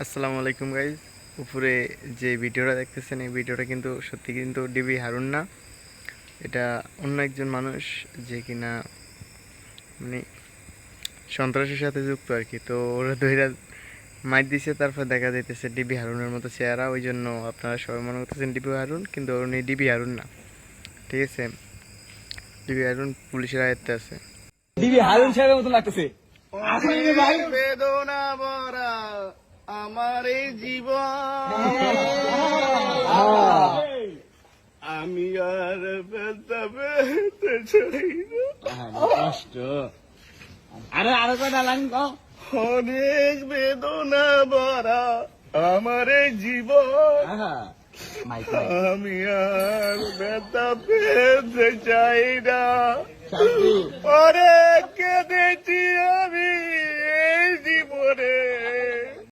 আসসালামু আলাইকুম গাইজ। উপরে যে ভিডিওটা দেখতেছেন এই ভিডিওটা কিন্তু সত্যি কিন্তু ডিবি হারুন না, এটা অন্য একজন মানুষ যে কিনা মানে সন্ত্রাসের সাথে যুক্ত আর কি। তো ওরা ধইরা মাইর দিছে, তারপর দেখা যাইতেছে ডিবি হারুনের মতো চেহারা, ওই জন্য আপনারা সবাই মনে করতেছেন ডিবি হারুন, কিন্তু উনি ডিবি হারুন না। ঠিক আছে, ডিবি হারুন পুলিশের আয়ত্তে আছে। ডিবি হারুন সাহেবের মতো লাগতেছে। আসলে ভাই বেদনা ভরা আমার এই জীবন, আমি আর ব্যথা পেতে চাই না। কষ্ট আরো কটা লাইন কও। অনেক বেদনা ভরা আমার এই জীবন, আমি আর ব্যথা পেতে চাই না। অনেক কেঁদেছি আমি এই জীবনে,